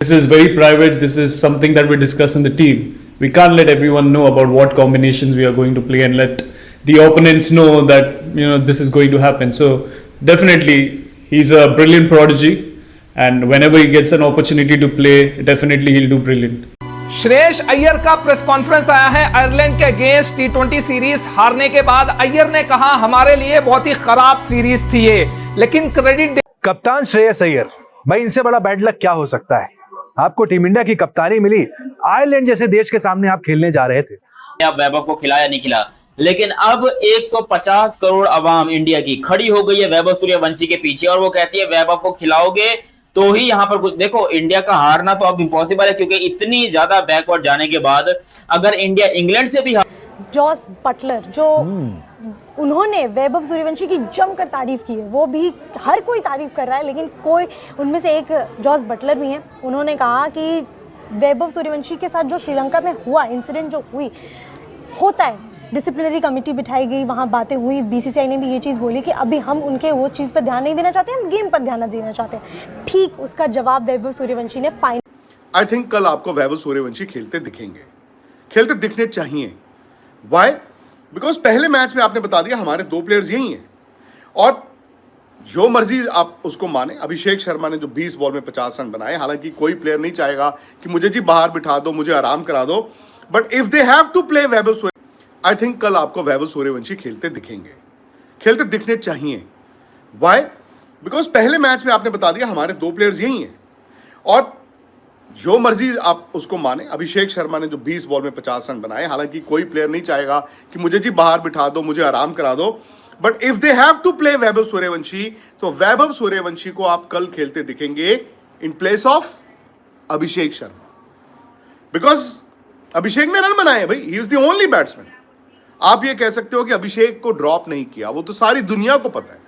This is very private. This is something that we discuss in the team. We can't let everyone know about what combinations we are going to play and let the opponents know that this is going to happen. So definitely he's a brilliant prodigy, and whenever he gets an opportunity to play, definitely he'll do brilliant. Shreyas Iyer का press conference आया है Ireland के against टी20 series हारने के बाद। अय्यर ने कहा हमारे लिए बहुत ही खराब सीरीज थी ये, लेकिन क्रेडिट कप्तान श्रेयस अय्यर, भाई इनसे बड़ा बैड लक क्या हो सकता है। आपको टीम इंडिया की कप्तानी मिली, आयरलैंड जैसे देश के सामने आप खेलने जा रहे थे। अब वैभव को खिलाया नहीं खिला, लेकिन अब 150 करोड़ अवाम इंडिया की खड़ी हो गई है वैभव सूर्यवंशी के पीछे, और वो कहती है वैभव को खिलाओगे तो ही यहाँ पर कुछ। देखो, इंडिया का हारना तो अब इम्पॉसिबल है, क्योंकि इतनी ज्यादा बैकवर्ड जाने के बाद अगर इंडिया इंग्लैंड से भी जॉस बटलर जो उन्होंने वैभव सूर्यवंशी की जमकर तारीफ की है, वो भी हर कोई तारीफ कर रहा है, लेकिन कोई उनमें से एक जॉस बटलर भी हैं। उन्होंने कहा कि वैभव सूर्यवंशी के साथ जो श्रीलंका में हुआ इंसिडेंट जो हुई होता है, डिसिप्लिनरी कमेटी बिठाई गई, वहाँ बातें हुई, बीसीसीआई ने भी ये चीज़ बोली कि अभी हम उनके वो चीज़ पर ध्यान नहीं देना चाहते, हम गेम पर ध्यान देना चाहते हैं। ठीक उसका जवाब वैभव सूर्यवंशी ने फाइनल। आई थिंक कल आपको वैभव सूर्यवंशी खेलते दिखेंगे, खेलते दिखने चाहिए। वाई? बिकॉज पहले मैच में आपने बता दिया हमारे 2 प्लेयर्स यही हैं, और जो मर्जी आप उसको माने, अभिषेक शर्मा ने जो 20 बॉल में 50 रन बनाए, हालांकि कोई प्लेयर नहीं चाहेगा कि मुझे जी बाहर बिठा दो, मुझे आराम करा दो, but if they have to play Vaibhav Suryavanshi, I think कल आपको वैभव सूर्यवंशी खेलते दिखेंगे, खेलते दिखने चाहिए। वाई? बिकॉज पहले मैच में आपने बता दिया हमारे 2 प्लेयर्स यही हैं, और जो मर्जी आप उसको माने, अभिषेक शर्मा ने जो 20 बॉल में 50 रन बनाए, हालांकि कोई प्लेयर नहीं चाहेगा कि मुझे जी बाहर बिठा दो, मुझे आराम करा दो, but if they have to play Vaibhav Suryavanshi, तो वैभव सूर्यवंशी को आप कल खेलते दिखेंगे in place of Abhishek Sharma. Because Abhishek ने रन बनाए भाई, he is the only batsman. आप ये कह सकते हो कि अभिषेक को ड्रॉप नहीं किया, वो तो सारी दुनिया को पता है,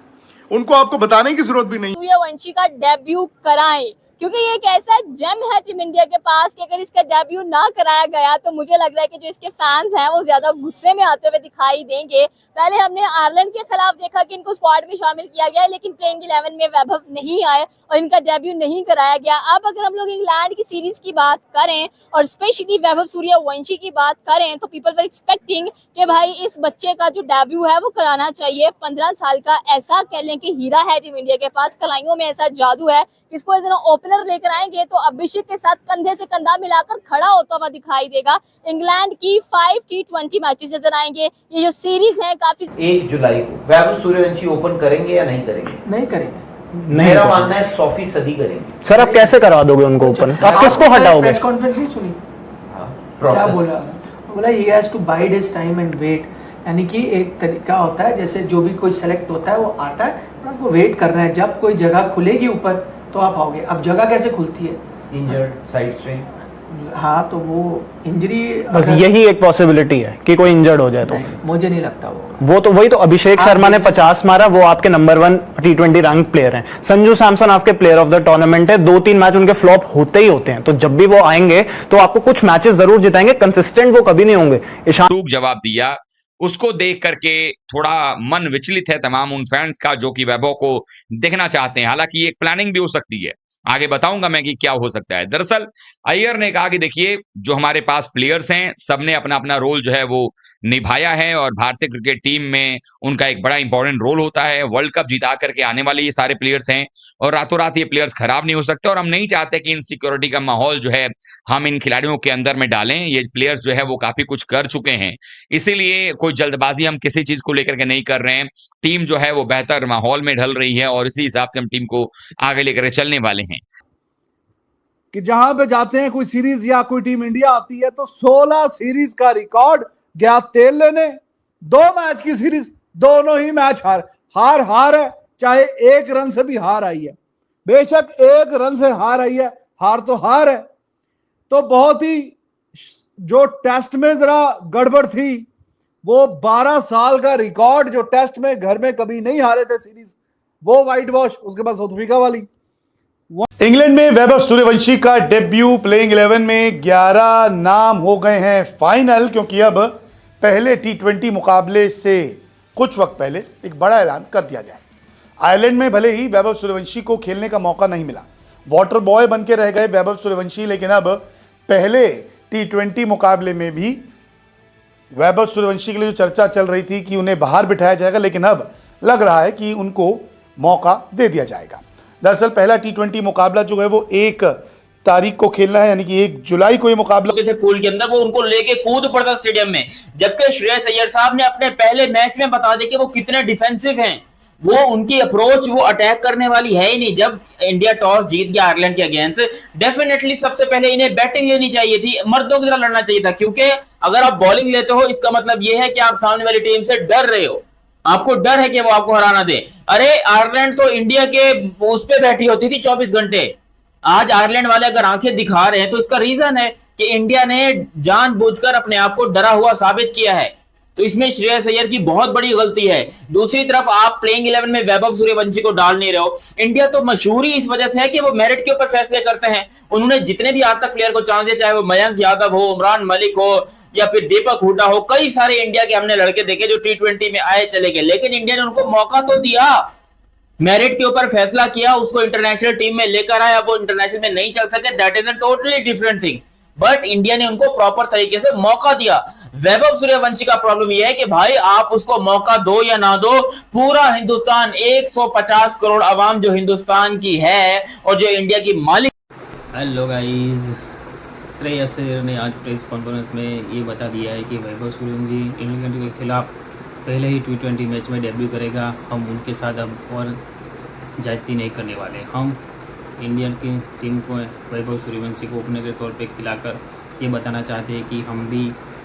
उनको आपको बताने की जरूरत भी नहीं। सूर्यवंशी का डेब्यू कराएं, क्योंकि ये एक ऐसा जेम है टीम इंडिया के पास कि अगर इसका डेब्यू ना कराया गया तो मुझे लग रहा है कि जो इसके फैंस हैं वो ज्यादा गुस्से में आते हुए दिखाई देंगे। पहले हमने आयरलैंड के खिलाफ देखा कि इनको स्क्वाड में शामिल किया गया, लेकिन प्लेइंग 11 में वैभव नहीं आए और इनका डेब्यू नहीं कराया गया। अब अगर हम लोग इंग्लैंड की सीरीज की बात करें और स्पेशली वैभव सूर्यवंशी की बात करें, तो पीपल वर एक्सपेक्टिंग कि भाई इस बच्चे का जो डेब्यू है वो कराना चाहिए। 15 साल का ऐसा कह लें कि हीरा है टीम इंडिया के पास, कलाइयों में ऐसा जादू है, इसको ओपनर लेकर आएंगे तो अभिषेक के साथ कंधे से कंधा मिलाकर खड़ा होता हुआ दिखाई देगा। इंग्लैंड की 5 T20 मैचेस नजर आएंगे। ये जो सीरीज है काफी 1 जुलाई को वैभव सूर्यवंशी ओपन करेंगे या नहीं करेंगे? नहीं करेंगे। मेरा मानना है 100% करेंगे। सर आप कैसे करवा दोगे उनको ओपन? आप किसको हटाओगे? प्रेस कॉन्फ्रेंस ही सुनी, क्या बोला he has to bide his time and wait, यानी कि एक तरीका होता है, जैसे जो भी कोई सेलेक्ट होता है वो आता है, आपको वेट करना है, जब कोई जगह खुलेगी ऊपर तो आप आओगे। अब जगह कैसे खुलती है? Injured side strain. हाँ, तो वो इंजरी बस यही एक पॉसिबिलिटी है कि कोई इंजर्ड हो जाए। तो मुझे नहीं लगता वो तो वही तो अभिषेक शर्मा ने 50 मारा, वो आपके नंबर 1 T20 रैंक प्लेयर हैं। संजू सैमसन आपके प्लेयर ऑफ द टूर्नामेंट है। 2-3 मैच उनके फ्लॉप होते ही होते हैं, तो जब भी वो आएंगे तो आपको कुछ मैचेस जरूर जिताएंगे, कंसिस्टेंट वो कभी नहीं होंगे। ईशान जवाब दिया, उसको देख करके थोड़ा मन विचलित है तमाम उन फैंस का जो कि वैभव को देखना चाहते हैं। हालांकि एक प्लानिंग भी हो सकती है, आगे बताऊंगा मैं कि क्या हो सकता है। दरअसल अय्यर ने कहा कि देखिए जो हमारे पास प्लेयर्स हैं सबने अपना अपना रोल जो है वो निभाया है, और भारतीय क्रिकेट टीम में उनका एक बड़ा इंपॉर्टेंट रोल होता है। वर्ल्ड कप जिता करके आने वाले ये सारे प्लेयर्स हैं, और रातों रात ये प्लेयर्स खराब नहीं हो सकते, और हम नहीं चाहते कि इनसिक्योरिटी का माहौल जो है हम इन खिलाड़ियों के अंदर में डालें। ये प्लेयर्स जो है वो काफी कुछ कर चुके हैं, इसीलिए कोई जल्दबाजी हम किसी चीज को लेकर के नहीं कर रहे हैं। टीम जो है वो बेहतर माहौल में ढल रही है, और इसी हिसाब से हम टीम को आगे लेकर चलने वाले हैं। कि जहां पे जाते हैं कोई सीरीज या कोई टीम इंडिया आती है तो 16 सीरीज का रिकॉर्ड गया तेल लेने। 2 मैच की सीरीज, दोनों ही मैच हार है, चाहे 1 रन से भी हार आई है, बेशक 1 रन से हार आई है, हार तो हार है। तो बहुत ही जो टेस्ट में जरा गड़बड़ थी, वो 12 साल का रिकॉर्ड जो टेस्ट में घर में कभी नहीं हारे थे सीरीज, वो व्हाइट वॉश, उसके बाद साउथ अफ्रीका वाली। इंग्लैंड में वैभव सूर्यवंशी का डेब्यू, प्लेइंग 11 में 11 नाम हो गए हैं फाइनल, क्योंकि अब पहले T20 मुकाबले से कुछ वक्त पहले एक बड़ा ऐलान कर दिया गया। आयरलैंड में भले ही वैभव सूर्यवंशी को खेलने का मौका नहीं मिला, वाटर बॉय बन के रह गए वैभव सूर्यवंशी, लेकिन अब पहले T20 मुकाबले में भी वैभव सूर्यवंशी के लिए जो चर्चा चल रही थी कि उन्हें बाहर बिठाया जाएगा, लेकिन अब लग रहा है कि उनको मौका दे दिया जाएगा। दरअसल पहला T20 मुकाबला जो है वो 1 तारीख को खेलना है, यानी कि 1 जुलाई को ये मुकाबला थे पूल के अंदर, वो उनको लेके कूद पड़ता स्टेडियम में, जबकि श्रेयस अय्यर साहब ने अपने पहले मैच में बता दिया कि वो कितने डिफेंसिव हैं। वो उनकी अप्रोच वो अटैक करने वाली है ही नहीं। जब इंडिया टॉस जीत गया आयरलैंड के अगेंस्ट, डेफिनेटली सबसे पहले इन्हें बैटिंग लेनी चाहिए थी, मर्दों की तरह लड़ना चाहिए था, क्योंकि अगर आप बॉलिंग लेते हो इसका मतलब यह है कि आप सामने वाली टीम से डर रहे हो, आपको डर है कि वो आपको हराना दे। अरे आयरलैंड तो इंडिया के उस पे बैठी होती थी 24 घंटे। आज आयरलैंड वाले अगर आंखें दिखा रहे हैं तो इसका रीजन है कि इंडिया ने जानबूझकर अपने आप को डरा हुआ साबित किया है। तो इसमें श्रेयस अय्यर की बहुत बड़ी गलती है। दूसरी तरफ आप प्लेइंग 11 में वैभव सूर्यवंशी को डाल नहीं रहे हो। इंडिया तो मशहूर ही इस वजह से है कि वो मेरिट के ऊपर फैसले करते हैं। उन्होंने जितने भी आज तक प्लेयर को चांस दिया, चाहे वो मयंक यादव हो, उमरान मलिक हो या फिर दीपक हुड्डा हो, कई सारे इंडिया के हमने लड़के देखे जो T20 में आए चले गए, लेकिन इंडिया ने उनको मौका तो दिया, मेरिट के ऊपर फैसला किया, उसको इंटरनेशनल टीम में लेकर आया। वो इंटरनेशनल में नहीं चल सके, that is a totally different thing, but India ने उनको प्रॉपर तरीके से मौका दिया। वैभव सूर्यवंशी का प्रॉब्लम यह है कि भाई आप उसको मौका दो या ना दो, पूरा हिंदुस्तान 150 करोड़ आवाम जो हिंदुस्तान की है और जो इंडिया की मालिक। हेलो गाइस, श्रेयस अय्यर ने आज प्रेस कॉन्फ्रेंस में ये बता दिया है कि वैभव सूर्यवंशी इंग्लैंड के खिलाफ पहले ही T20 मैच में डेब्यू करेगा। हम उनके साथ अब और ज्यादती नहीं करने वाले। हम इंडियन की टीम को वैभव सूर्यवंशी को ओपनर के तौर पे खिलाकर ये बताना चाहते हैं कि हम भी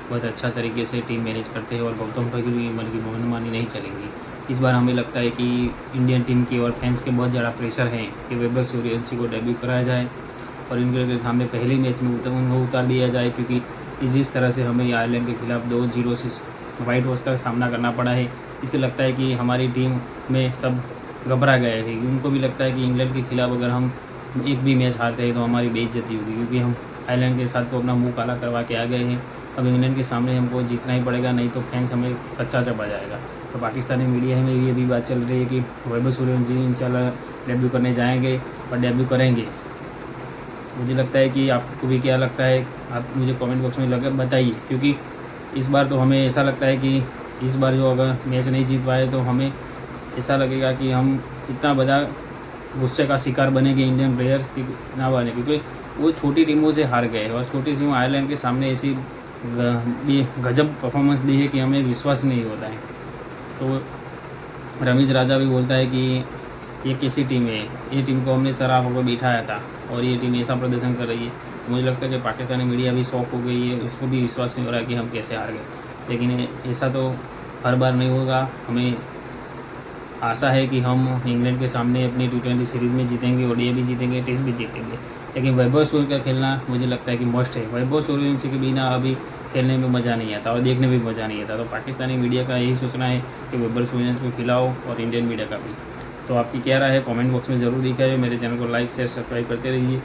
बहुत अच्छा तरीके से टीम मैनेज करते हैं और गौतम गंभीर की मन की मनमानी नहीं चलेंगी। इस बार हमें लगता है कि इंडियन टीम की और फैंस के बहुत ज़्यादा प्रेशर है कि वैभव सूर्यवंशी को डेब्यू कराया जाए और इनके सामने पहले मैच में उनको उतार दिया जाए, क्योंकि जिस तरह से हमें आयरलैंड के खिलाफ 2-0 से वाइट वॉश का सामना करना पड़ा है, इससे लगता है कि हमारी टीम में सब घबरा गए हैं। उनको भी लगता है कि इंग्लैंड के खिलाफ अगर हम एक भी मैच हारते हैं तो हमारी बेइज्जती होगी, क्योंकि हम आयरलैंड के साथ तो अपना मुंह काला करवा के आ गए हैं। अब इंग्लैंड के सामने हमको जीतना ही पड़ेगा, नहीं तो फैंस हमें कच्चा चबा जाएगा। तो पाकिस्तानी मीडिया में भी अभी बात चल रही है कि वैभव सूर्यवंशी इंशाल्लाह डेब्यू करने जाएंगे और डेब्यू करेंगे। मुझे लगता है कि आपको भी क्या लगता है, आप मुझे कमेंट बॉक्स में बताइए, क्योंकि इस बार तो हमें ऐसा लगता है कि इस बार जो अगर मैच नहीं जीत पाए तो हमें ऐसा लगेगा कि हम इतना बड़ा गुस्से का शिकार बनेंगे इंडियन प्लेयर्स की ना बने, क्योंकि वो छोटी टीमों से हार गए और छोटी टीम आयरलैंड के सामने ऐसी गजब परफॉर्मेंस दी है कि हमें विश्वास नहीं होता है। तो रमेश राजा भी बोलता है कि ये कैसी टीम है, ये टीम को हमने सराफ होकर बिठाया था और ये टीम ऐसा प्रदर्शन कर रही है। मुझे लगता है कि पाकिस्तानी मीडिया भी शॉक हो गई है, उसको भी विश्वास नहीं हो रहा है कि हम कैसे हार गए, लेकिन ऐसा तो हर बार नहीं होगा। हमें आशा है कि हम इंग्लैंड के सामने अपनी T20 सीरीज़ में जीतेंगे, ODI भी जीतेंगे, टेस्ट भी जीतेंगे, लेकिन वैभव सूर्य का खेलना मुझे लगता है कि मस्ट है। वैभव सूर्यवंशी के बिना अभी खेलने में मज़ा नहीं आता और देखने में भी मज़ा नहीं आता। तो पाकिस्तानी मीडिया का यही सोचना है कि वैभव सूर्यवंशी को खिलाओ और इंडियन मीडिया का भी। तो आपकी क्या राय है कमेंट बॉक्स में ज़रूर दिखाइए। मेरे चैनल को लाइक शेयर सब्सक्राइब करते रहिए।